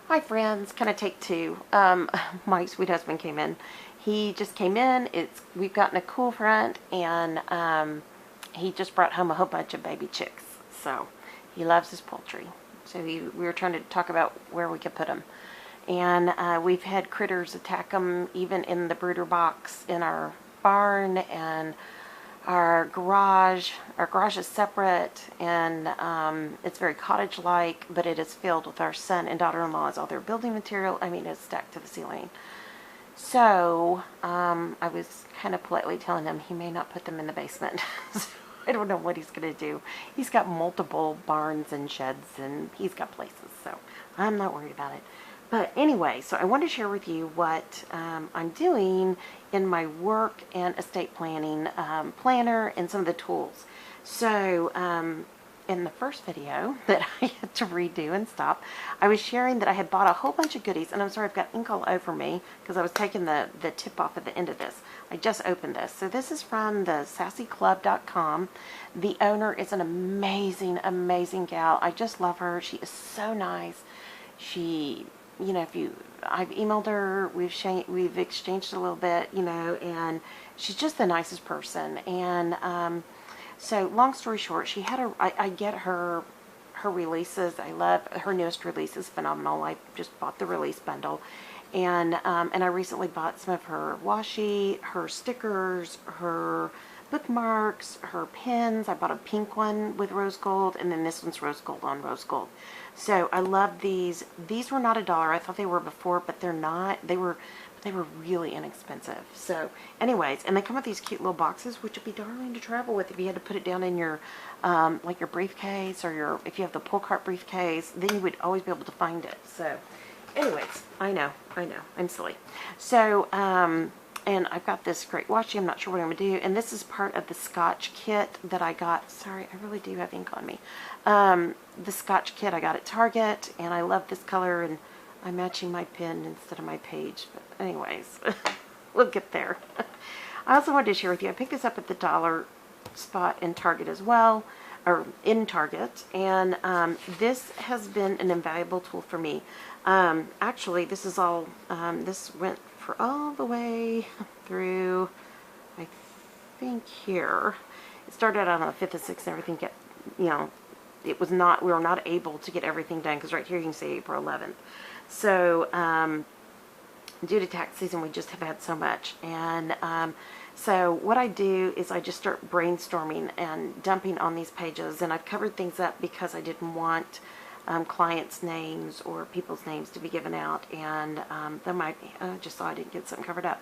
Hi friends, kind of take two. My sweet husband came in. He just came in. We've gotten a cool front, and he just brought home a whole bunch of baby chicks. So he loves his poultry. So we were trying to talk about where we could put them. And we've had critters attack them even in the brooder box in our barn and our garage. Our garage is separate, and it's very cottage-like, but it is filled with our son and daughter-in-law's all their building material. I mean, it's stacked to the ceiling. So I was kind of politely telling him he may not put them in the basement. So I don't know what he's going to do. He's got multiple barns and sheds, and he's got places, so I'm not worried about it. But anyway, so I wanted to share with you what I'm doing in my work and estate planning planner and some of the tools. So in the first video that I had to redo and stop, I was sharing that I had bought a whole bunch of goodies, and I'm sorry I've got ink all over me because I was taking the tip off at the end of this. I just opened this. So this is from the sassyclub.com. The owner is an amazing, amazing gal. I just love her. She is so nice. She... You know, I've emailed her, we've exchanged a little bit, you know, and she's just the nicest person. And so, long story short, she had I get her releases. I love her newest release is phenomenal. I just bought the release bundle, and I recently bought some of her washi, her stickers, her bookmarks, her pins. I bought a pink one with rose gold, and then this one's rose gold on rose gold. So I love these. These were not $1. I thought they were before, but they're not. They were really inexpensive. So anyways, and they come with these cute little boxes, which would be darling to travel with if you had to put it down in your like your briefcase, or if you have the pull cart briefcase, then you would always be able to find it. So anyways, I know, I'm silly. So and I've got this great washi. I'm not sure what I'm going to do. And this is part of the Scotch kit that I got. Sorry, I really do have ink on me. The Scotch kit I got at Target. And I love this color. And I'm matching my pen instead of my page. But anyways, we'll get there. I also wanted to share with you, I picked this up at the dollar spot in Target as well. Or in Target. And this has been an invaluable tool for me. Actually, this is all, this went for all the way through, I think here. It started out on the 5th and 6th and everything get, you know, it was not, we were not able to get everything done because right here you can see April 11th. So, due to tax season, we just have had so much. And so what I do is I just start brainstorming and dumping on these pages, and I've covered things up because I didn't want clients' names or people's names to be given out, and then just thought I didn't get something covered up.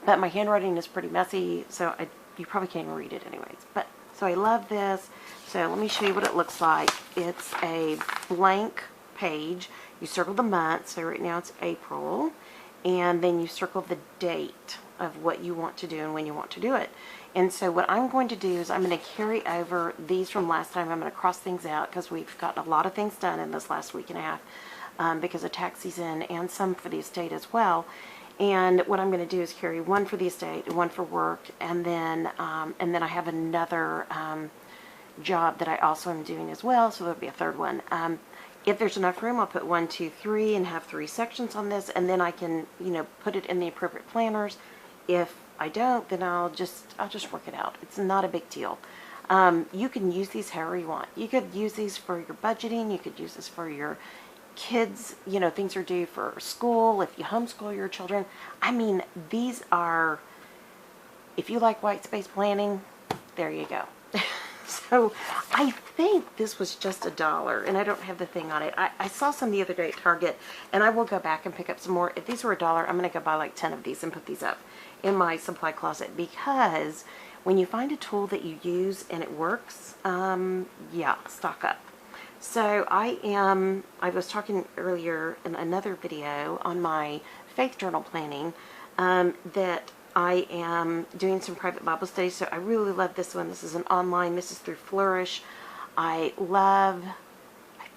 But my handwriting is pretty messy, so you probably can't even read it anyways. But so I love this. So let me show you what it looks like. It's a blank page. You circle the month, so right now it's April, and then you circle the date of what you want to do and when you want to do it. And so what I'm going to do is I'm going to carry over these from last time. I'm going to cross things out because we've gotten a lot of things done in this last week and a half because of tax season, and some for the estate as well. And what I'm going to do is carry one for the estate and one for work, and then I have another job that I also am doing as well, so there'll be a third one. If there's enough room, I'll put 1, 2, 3 and have 3 sections on this, and then I can, you know, put it in the appropriate planners. If I don't, then I'll just work it out. It's not a big deal. You can use these however you want. You could use these for your budgeting. You could use this for your kids, you know, things are due for school, if you homeschool your children. I mean, these are, if you like white space planning, there you go. So I think this was just $1, and I don't have the thing on it. I saw some the other day at Target, and I will go back and pick up some more. If these were $1, I'm going to go buy like 10 of these and put these up in my supply closet, because when you find a tool that you use and it works, yeah, stock up. So I was talking earlier in another video on my faith journal planning that I am doing some private Bible studies. So I really love this one. This is an online, this is through Flourish. I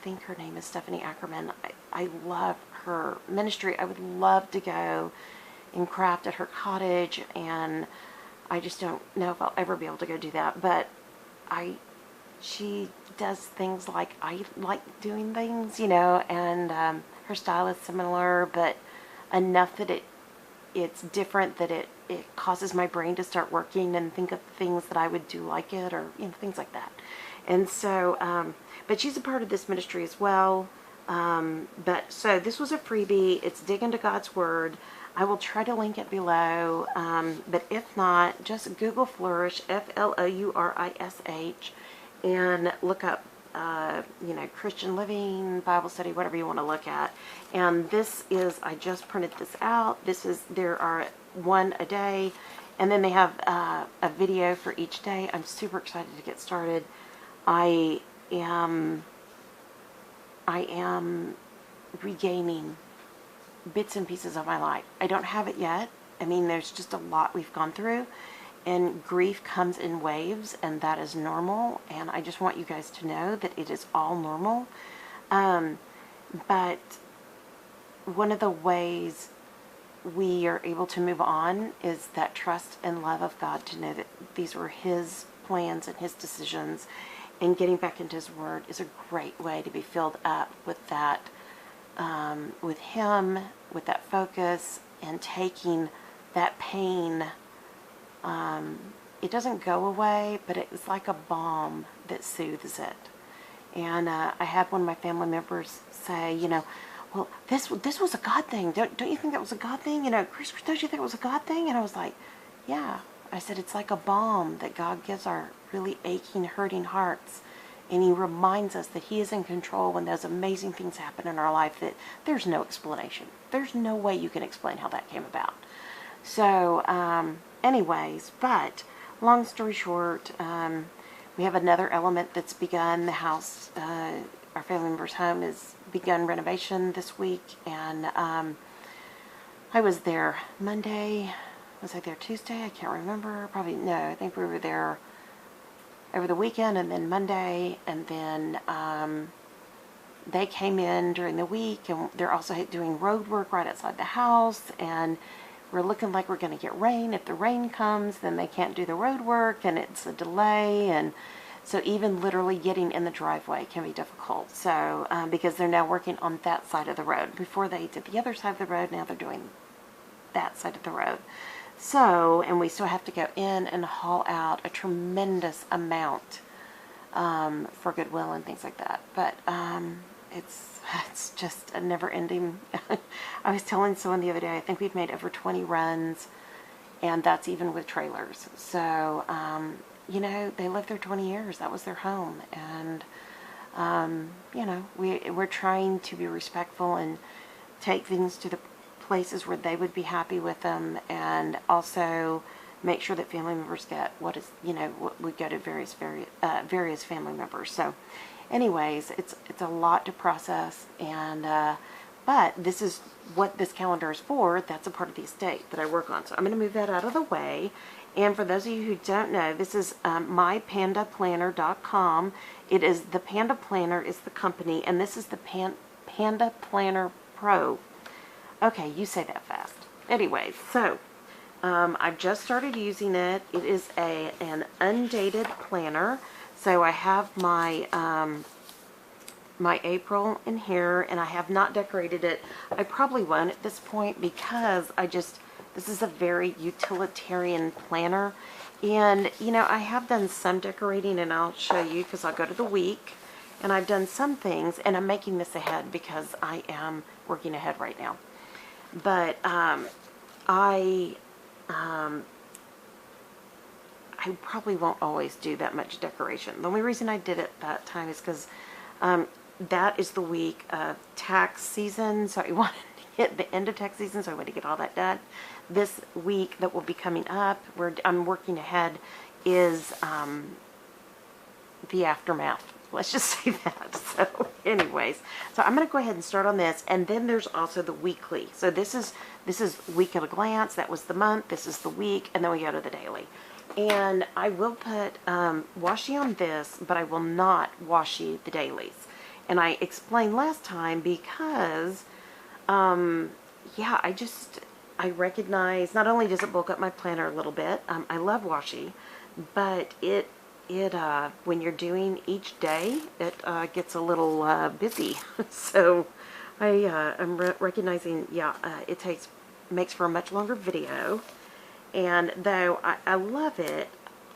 think her name is Stephanie Ackerman. I love her ministry. I would love to go and craft at her cottage, and I just don't know if I'll ever be able to go do that, but she does things like I like doing things, you know, and her style is similar, but enough that it's different, that it causes my brain to start working and think of things that I would do like it, or, you know, things like that. And so, but she's a part of this ministry as well. So this was a freebie. It's Dig Into God's Word. I will try to link it below, but if not, just Google Flourish, Flourish, and look up, you know, Christian Living, Bible Study, whatever you want to look at. And this is, I just printed this out. There are one a day, and then they have a video for each day. I'm super excited to get started. I am regaining bits and pieces of my life. I don't have it yet. I mean, there's just a lot we've gone through, and grief comes in waves, and that is normal, and I just want you guys to know that it is all normal. But one of the ways we are able to move on is that trust and love of God, to know that these were His plans and His decisions, and getting back into His Word is a great way to be filled up with that, with Him, with that focus, and taking that pain. It doesn't go away, but it's like a balm that soothes it. And I had one of my family members say, you know, well, this was a God thing. Don't you think that was a God thing? You know, Chris, don't you think it was a God thing? And I was like, yeah. I said, it's like a balm that God gives our really aching, hurting hearts. And He reminds us that He is in control when those amazing things happen in our life that there's no explanation. There's no way you can explain how that came about. So, anyways, but long story short, we have another element that's begun. The house, our family member's home, has begun renovation this week, and I was there Monday. Was I there Tuesday? I can't remember. Probably, no, I think we were there over the weekend, and then Monday, and then they came in during the week, and they're also doing road work right outside the house, and we're looking like we're going to get rain. If the rain comes, then they can't do the road work, and it's a delay, and so even literally getting in the driveway can be difficult. So, because they're now working on that side of the road. Before they did the other side of the road, now they're doing that side of the road. So, and we still have to go in and haul out a tremendous amount for Goodwill and things like that. But it's just a never-ending. I was telling someone the other day, I think we've made over 20 runs, and that's even with trailers. So, you know, they lived there 20 years. That was their home, and you know, we're trying to be respectful and take things to the places where they would be happy with them, and also make sure that family members get what is, you know, what would go to various family members. So anyways, it's a lot to process, and but this is what this calendar is for. That's a part of the estate that I work on. So I'm going to move that out of the way. And for those of you who don't know, this is mypandaplanner.com. It is, the Panda Planner is the company, and this is the Panda Planner Pro. Okay, you say that fast. Anyways, so I've just started using it. It is an undated planner. So I have my my April in here, and I have not decorated it. I probably won't at this point, because this is a very utilitarian planner. And, you know, I have done some decorating, and I'll show you, because I'll go to the week, and I've done some things, and I'm making this ahead because I am working ahead right now. But I probably won't always do that much decoration. The only reason I did it that time is because that is the week of tax season, so I wanted to get the end of tax season, so I wanted to get all that done. This week that will be coming up, where I'm working ahead, is the aftermath. Let's just say that. So anyways, so I'm going to go ahead and start on this, and then there's also the weekly. So this is week at a glance. That was the month. This is the week, and then we go to the daily. And I will put washi on this, but I will not washi the dailies. And I explained last time because, yeah, I recognize, not only does it bulk up my planner a little bit, I love washi, but it when you're doing each day, it gets a little busy. So I'm recognizing, yeah, it makes for a much longer video. And though I love it,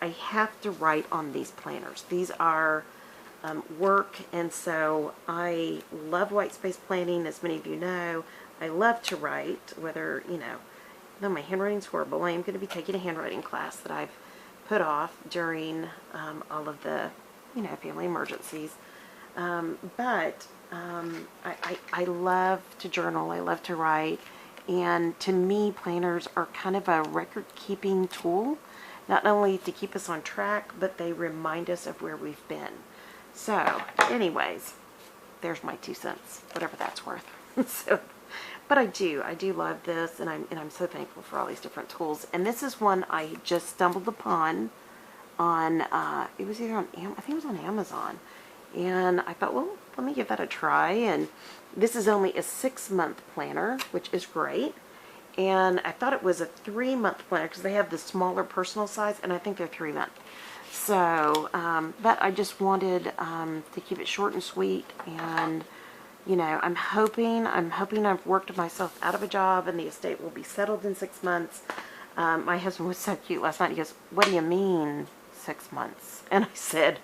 I have to write on these planners. These are work, and so I love white space planning, as many of you know. I love to write, whether, though my handwriting's horrible. I am going to be taking a handwriting class that I've put off during all of the, family emergencies. But I love to journal. I love to write. And to me, planners are kind of a record-keeping tool, not only to keep us on track, but they remind us of where we've been. So, anyways, there's my 2 cents, whatever that's worth. So, but I do love this, and I'm so thankful for all these different tools. And this is one I just stumbled upon on it was either on I think it was on Amazon, and I thought, well, let me give that a try. And this is only a 6-month planner, which is great. And I thought it was a 3-month planner because they have the smaller personal size, and I think they're 3-month. So, but I just wanted to keep it short and sweet. And I'm hoping I've worked myself out of a job and the estate will be settled in 6 months. My husband was so cute last night. He goes, "What do you mean 6 months?" And I said,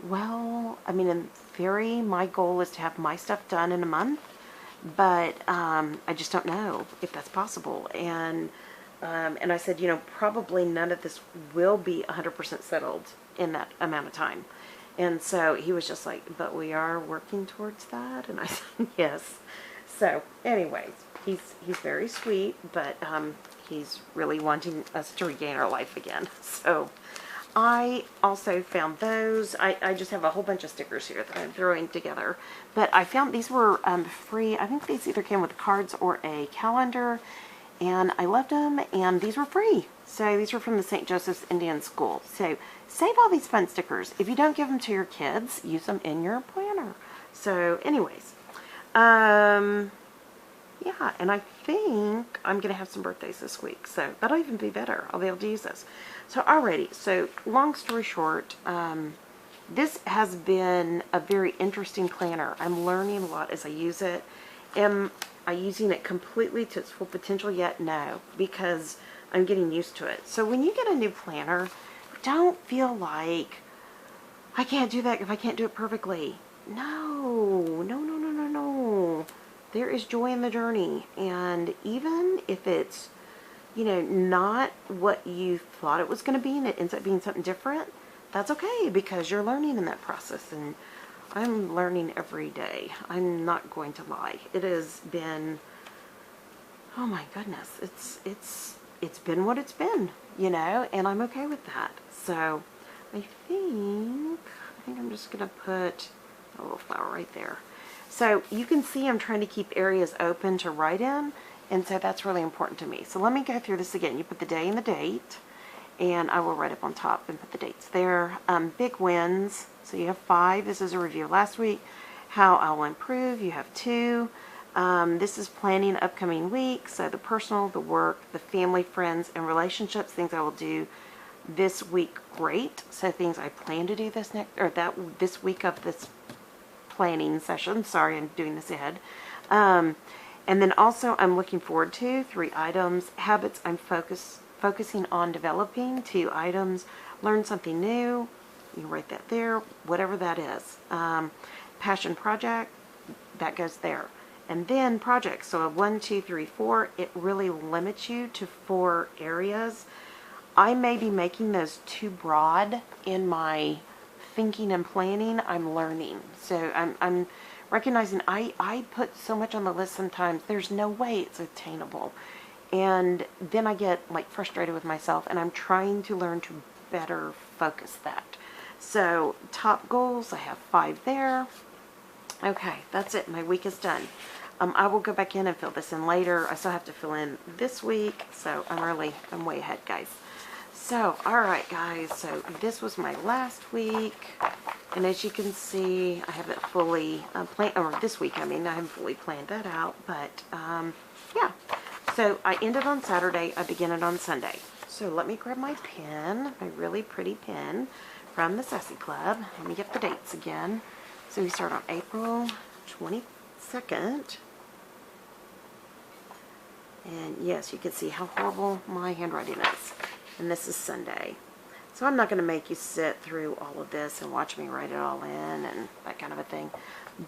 well, I mean, in theory, my goal is to have my stuff done in a month, but I just don't know if that's possible. And I said, probably none of this will be 100% settled in that amount of time. And so he was just like, "But we are working towards that." And I said, yes. So anyways, he's very sweet, but he's really wanting us to regain our life again. So I also found those. I just have a whole bunch of stickers here that I'm throwing together. But I found these were free. I think these either came with cards or a calendar. And I loved them, and these were free. So these were from the St. Joseph's Indian School. So save all these fun stickers. If you don't give them to your kids, use them in your planner. So anyways, yeah, and I think I'm going to have some birthdays this week. So that'll even be better. I'll be able to use this. So alrighty, so long story short, this has been a very interesting planner. I'm learning a lot as I use it. Am I using it completely to its full potential yet? No, because I'm getting used to it. So when you get a new planner, don't feel like, I can't do that if I can't do it perfectly. No. There is joy in the journey. And even if it's, not what you thought it was going to be and it ends up being something different, that's okay, because you're learning in that process. And I'm learning every day. I'm not going to lie. It has been, oh my goodness, it's been what it's been, and I'm okay with that. So I think I'm just going to put a little flower right there. So you can see I'm trying to keep areas open to write in, and so that's really important to me. So let me go through this again. You put the day and the date, and I will write up on top and put the dates there. Big wins. So you have 5. This is a review of last week. How I'll improve. You have 2. This is planning upcoming week. So the personal, the work, the family, friends, and relationships. Things I will do this week. Great. So things I plan to do this this week of this planning session. Sorry, I'm doing this ahead. And then also I'm looking forward to 3 items. Habits I'm focusing on developing. 2 items. Learn something new. You can write that there, whatever that is. Passion project, that goes there. And then projects, so a 1, 2, 3, 4, it really limits you to 4 areas. I may be making those too broad in my thinking and planning. I'm learning. So I'm recognizing I put so much on the list sometimes, there's no way it's attainable. And then I get like frustrated with myself, and I'm trying to learn to better focus that. So top goals, I have 5 there. Okay, that's it. My week is done. I will go back in and fill this in later. I still have to fill in this week, so I'm way ahead, guys. So, alright guys, so this was my last week, and as you can see, I haven't fully planned, or this week, I haven't fully planned that out, but yeah. So I ended on Saturday, I begin it on Sunday. So let me grab my pen, my really pretty pen from the Sassy Club. Let me get the dates again. So we start on April 22nd. And yes, you can see how horrible my handwriting is. And this is Sunday. So I'm not going to make you sit through all of this and watch me write it all in and that kind of a thing.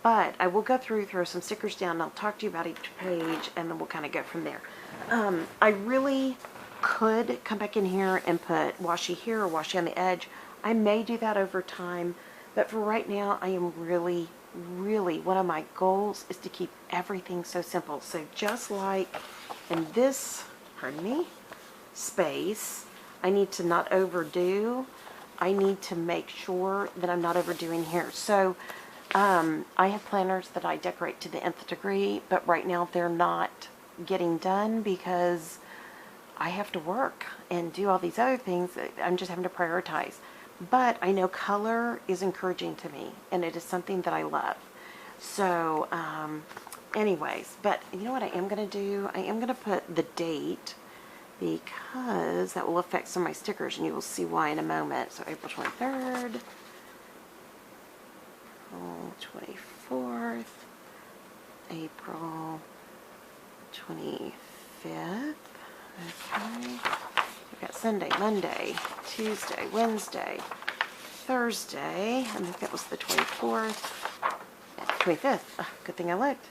But I will go through, throw some stickers down, and I'll talk to you about each page, and then we'll kind of go from there. I really could come back in here and put washi here or washi on the edge. I may do that over time, but for right now, I am really, one of my goals is to keep everything so simple. So just like in this, pardon me, space, I need to not overdo. I need to make sure that I'm not overdoing here. So I have planners that I decorate to the nth degree, but right now they're not getting done because I have to work and do all these other things. I'm just having to prioritize. But I know color is encouraging to me, and it is something that I love. So anyways, but you know what I am going to do? I am going to put the date, because that will affect some of my stickers, and you will see why in a moment. So April 23rd, April 24th, April 25th. Okay. We've got Sunday, Monday, Tuesday, Wednesday, Thursday. I think that was the 24th. 25th. Oh, good thing I looked.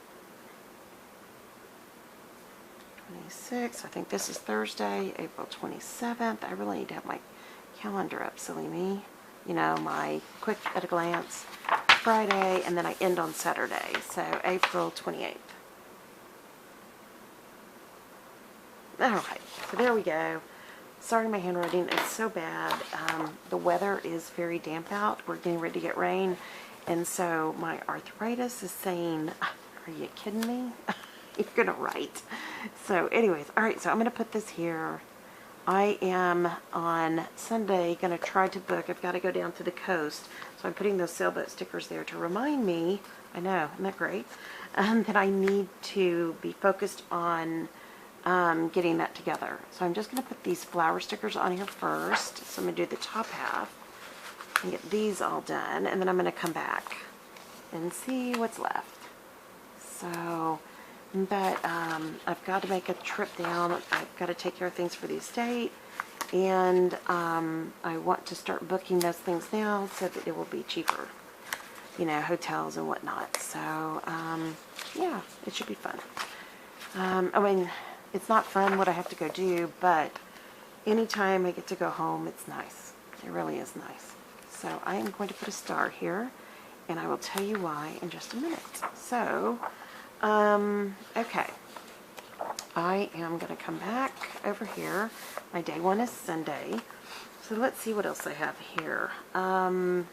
26th. I think this is Thursday, April 27th. I really need to have my calendar up, silly me. You know, my quick at a glance. Friday, and then I end on Saturday. So April 28th. Alright, so there we go. Sorry, my handwriting is so bad. The weather is very damp out. We're getting ready to get rain. And so my arthritis is saying, are you kidding me? You're going to write. So anyways, alright, so I'm going to put this here. I am on Sunday going to try to book. I've got to go down to the coast. So I'm putting those sailboat stickers there to remind me, I know, isn't that great? That I need to be focused on getting that together. So I'm just going to put these flower stickers on here first. So I'm going to do the top half and get these all done, and then I'm going to come back and see what's left. So, but I've got to make a trip down. I've got to take care of things for the estate, and I want to start booking those things now so that it will be cheaper, you know, hotels and whatnot. So yeah, it should be fun. I mean, it's not fun what I have to go do, but anytime I get to go home, it's nice. It really is nice. So I am going to put a star here, and I will tell you why in just a minute. So, okay. I am going to come back over here. My day one is Sunday. So let's see what else I have here. I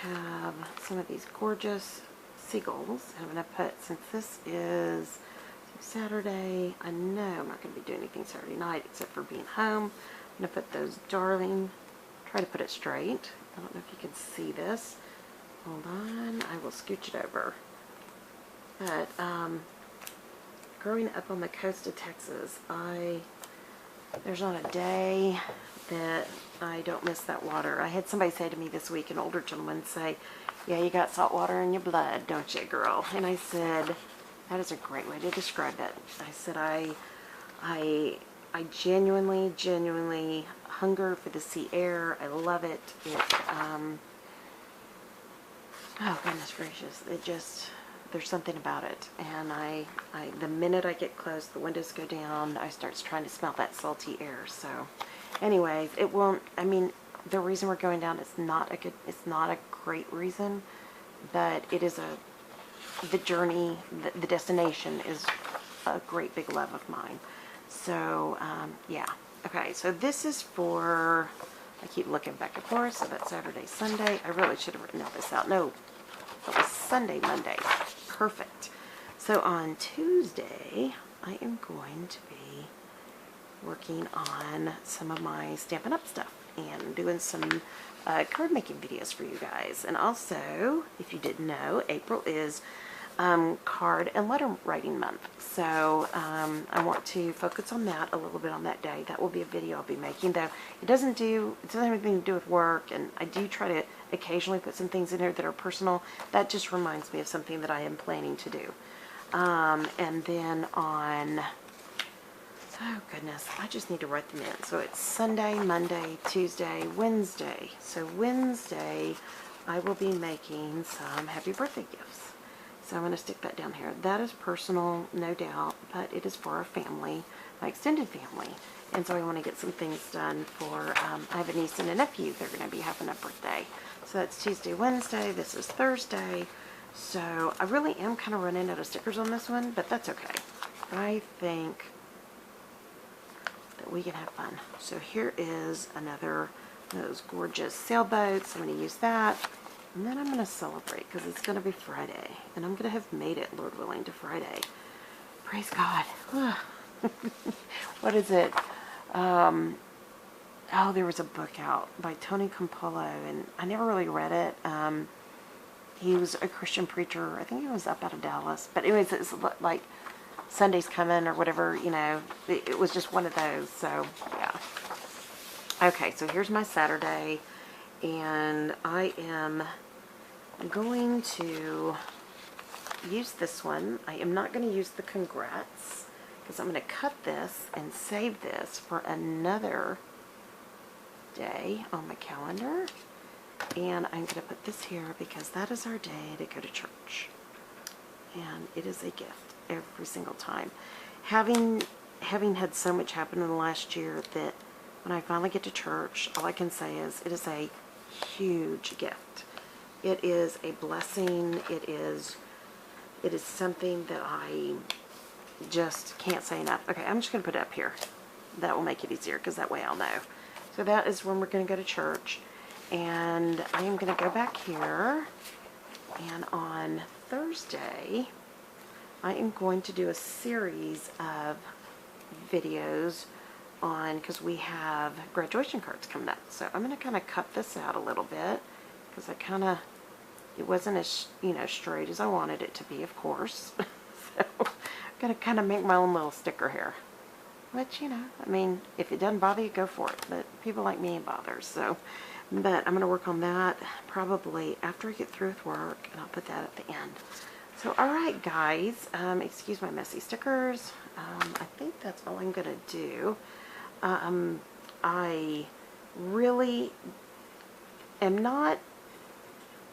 have some of these gorgeous seagulls. I'm going to put, since this is Saturday, I know I'm not going to be doing anything Saturday night except for being home. I'm going to put those darling, try to put it straight. I don't know if you can see this. Hold on, I will scooch it over. But growing up on the coast of Texas, there's not a day that I don't miss that water. I had somebody say to me this week, an older gentleman say, yeah, you got salt water in your blood, don't you, girl? And I said, that is a great way to describe it. I said, I genuinely hunger for the sea air. I love it. Oh, goodness gracious. There's something about it. And the minute I get close, the windows go down, I start trying to smell that salty air. So, anyways, it won't, I mean, the reason we're going down, it's not a great reason, but it is the journey, the destination is a great big love of mine. So, yeah. Okay, so this is for, I keep looking back and forth, so that's Saturday, Sunday. I really should have written all this out. No, that was Sunday, Monday. Perfect. So on Tuesday, I am going to be working on some of my Stampin' Up stuff and doing some card making videos for you guys. And also, if you didn't know, April is card and letter writing month. So I want to focus on that a little bit on that day. That will be a video I'll be making, though it doesn't have anything to do with work, and I do try to occasionally put some things in here that are personal. That just reminds me of something that I am planning to do. And then on, oh goodness, I just need to write them in. So it's Sunday, Monday, Tuesday, Wednesday. So Wednesday I will be making some happy birthday gifts. So I'm going to stick that down here. That is personal, no doubt, but it is for our family, my extended family. And so I want to get some things done for, I have a niece and a nephew. They're going to be having a birthday. So that's Tuesday, Wednesday. This is Thursday. So I really am kind of running out of stickers on this one, but that's okay. I think that we can have fun. So here is another of those gorgeous sailboats. I'm going to use that. And then I'm going to celebrate because it's going to be Friday. And I'm going to have made it, Lord willing, to Friday. Praise God. What is it? Oh, there was a book out by Tony Campolo, and I never really read it. He was a Christian preacher. I think he was up out of Dallas. But anyways, it's like Sunday's Coming or whatever, you know. It was just one of those. So, yeah. Okay, so here's my Saturday. And I am going to use this one. I am not going to use the congrats because I'm going to cut this and save this for another day on my calendar. And I'm going to put this here because that is our day to go to church. And it is a gift every single time. Having had so much happen in the last year that when I finally get to church, all I can say is it is a huge gift. It is a blessing. It is something that I just can't say enough. Okay, I'm just going to put it up here. That will make it easier because that way I'll know. So that is when we're going to go to church. And I am going to go back here. And on Thursday, I am going to do a series of videos on, because we have graduation cards coming up. So I'm going to kind of cut this out a little bit because it wasn't as, straight as I wanted it to be, of course. So I'm going to kind of make my own little sticker here. Which, I mean, if it doesn't bother you, go for it. But people like me, it bothers. So, but I'm going to work on that probably after I get through with work, and I'll put that at the end. So, all right, guys. Excuse my messy stickers. I think that's all I'm going to do. I really am not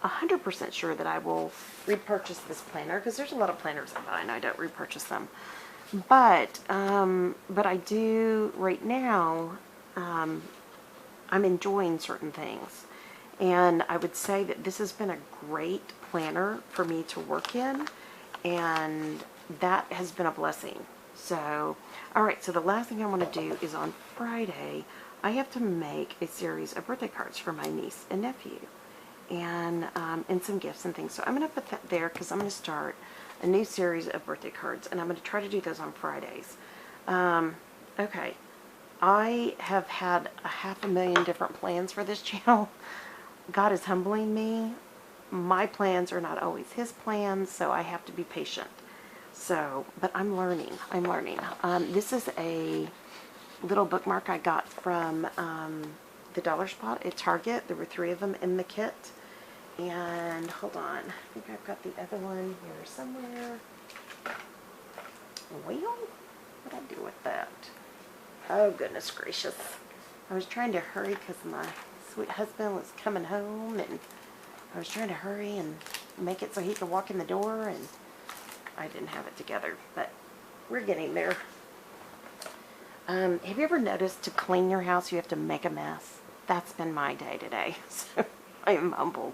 100% sure that I will repurchase this planner because there's a lot of planners I buy and I don't repurchase them. But I do right now. I'm enjoying certain things, and I would say that this has been a great planner for me to work in, and that has been a blessing. So, all right. So the last thing I want to do is on Friday, I have to make a series of birthday cards for my niece and nephew, and some gifts and things. So I'm going to put that there because I'm going to start a new series of birthday cards, and I'm going to try to do those on Fridays. Okay, I have had 500,000 different plans for this channel. God is humbling me. My plans are not always His plans, so I have to be patient. So, but I'm learning. This is a little bookmark I got from the Dollar Spot at Target. There were 3 of them in the kit. And hold on, I think I've got the other one here somewhere. Well, what'd I do with that? Oh, goodness gracious. I was trying to hurry because my sweet husband was coming home, and I was trying to hurry and make it so he could walk in the door, and I didn't have it together, but we're getting there. Have you ever noticed to clean your house, you have to make a mess? That's been my day today, so I am humbled.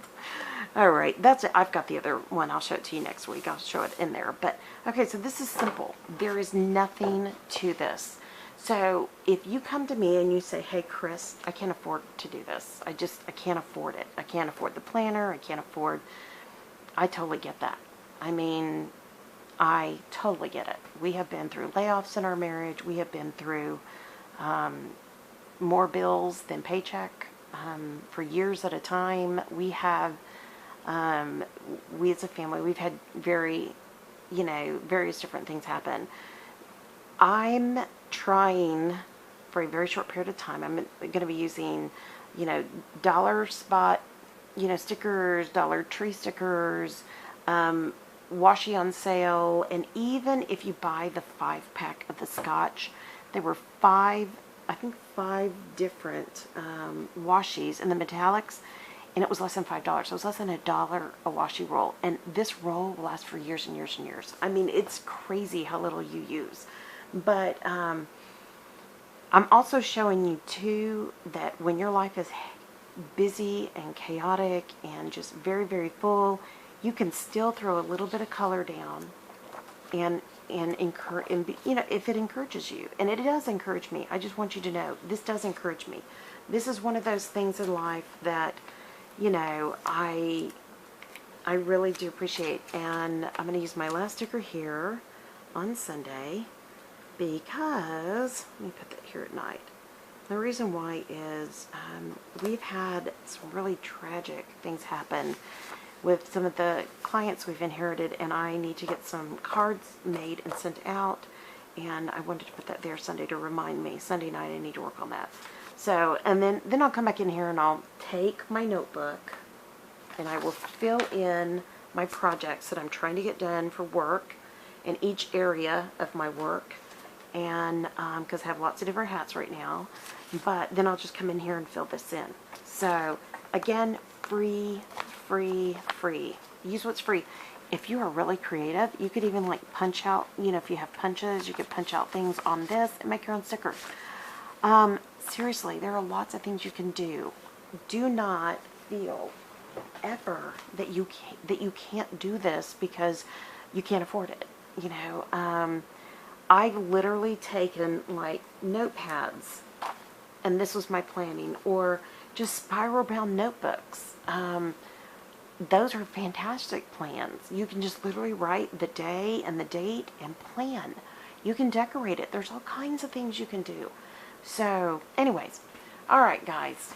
All right, that's it. I've got the other one. I'll show it to you next week. I'll show it in there. But, okay, so this is simple. There is nothing to this. So if you come to me and you say, hey, Chris, I can't afford to do this. I can't afford it. I can't afford the planner. I totally get that. I mean, I totally get it. We have been through layoffs in our marriage. We have been through more bills than paycheck for years at a time. We have We as a family, we've had various different things happen. I'm trying for a very short period of time. I'm going to be using, dollar spot, stickers, Dollar Tree stickers, washi on sale, and even if you buy the 5-pack of the Scotch, there were 5 different washies in the metallics, and it was less than $5. So it was less than $1 a washi roll, and this roll will last for years and years and years. I mean, it's crazy how little you use. But I'm also showing you too that when your life is busy and chaotic and just very, very full, you can still throw a little bit of color down and encourage, if it encourages you. And it does encourage me. I just want you to know this does encourage me. This is one of those things in life that, I really do appreciate. And I'm going to use my last sticker here on Sunday because, let me put that here at night. The reason why is we've had some really tragic things happen with some of the clients we've inherited, and I need to get some cards made and sent out, and I wanted to put that there Sunday to remind me. Sunday night I need to work on that. So, and then I'll come back in here and I'll take my notebook and I will fill in my projects that I'm trying to get done for work in each area of my work, and because I have lots of different hats right now, but then I'll just come in here and fill this in. So again, free. Use what's free. If you are really creative, you could even like punch out, if you have punches, you could punch out things on this and make your own stickers. Seriously, there are lots of things you can do. Do not feel ever that you can't do this because you can't afford it. I've literally taken like notepads, and this was my planning, or just spiral bound notebooks. Those are fantastic plans. You can just literally write the day and the date and plan. You can decorate it. There's all kinds of things you can do. So anyways, all right guys,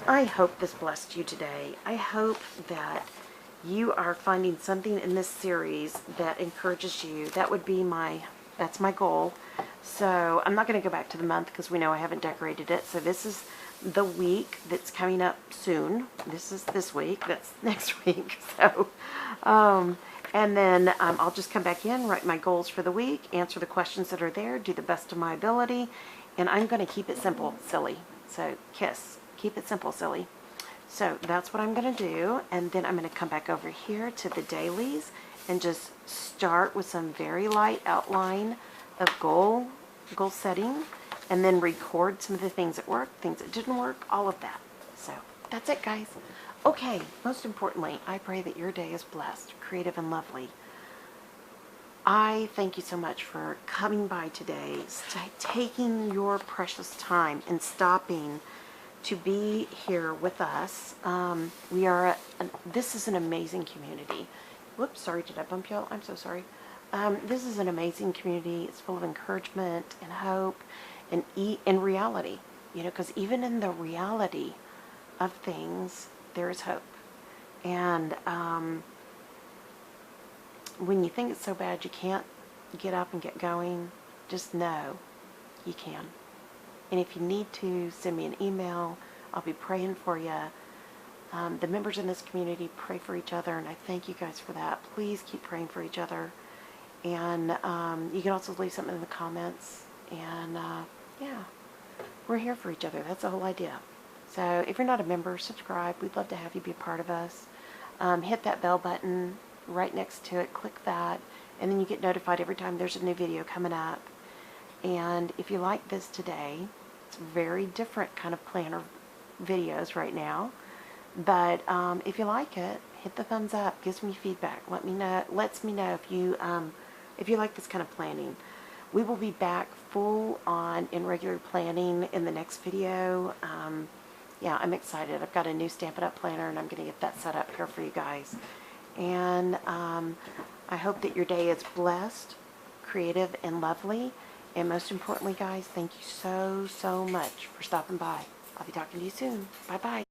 I hope this blessed you today. I hope that you are finding something in this series that encourages you. That's my goal. So I'm not going to go back to the month because we know I haven't decorated it. So this is the week that's coming up soon. This is this week. That's next week. So, and then I'll just come back in, write my goals for the week, answer the questions that are there, do the best of my ability, and I'm going to keep it simple, silly. So kiss. Keep it simple, silly. So that's what I'm going to do, and then I'm going to come back over here to the dailies and just start with some very light outline of goal setting, and then record some of the things that worked, things that didn't work, all of that. So that's it, guys. Okay, most importantly, I pray that your day is blessed, creative, and lovely. I thank you so much for coming by today, taking your precious time and stopping to be here with us. This is an amazing community. Whoops, sorry, did I bump y'all? I'm so sorry. This is an amazing community. It's full of encouragement and hope and reality, because even in the reality of things, there is hope. And when you think it's so bad you can't get up and get going, just know you can. And if you need to, send me an email. I'll be praying for you. The members in this community pray for each other, and I thank you guys for that. Please keep praying for each other. And you can also leave something in the comments. And yeah, we're here for each other. That's the whole idea. So if you're not a member, subscribe. We'd love to have you be a part of us. Hit that bell button right next to it. Click that, and then you get notified every time there's a new video coming up. And if you like this today, it's very different kind of planner videos right now. But if you like it, hit the thumbs up. Gives me feedback. Lets me know if you like this kind of planning. We will be back full on in regular planning in the next video. Yeah, I'm excited. I've got a new Stampin' Up! Planner, and I'm going to get that set up here for you guys. And I hope that your day is blessed, creative, and lovely. And most importantly, guys, thank you so much for stopping by. I'll be talking to you soon. Bye-bye.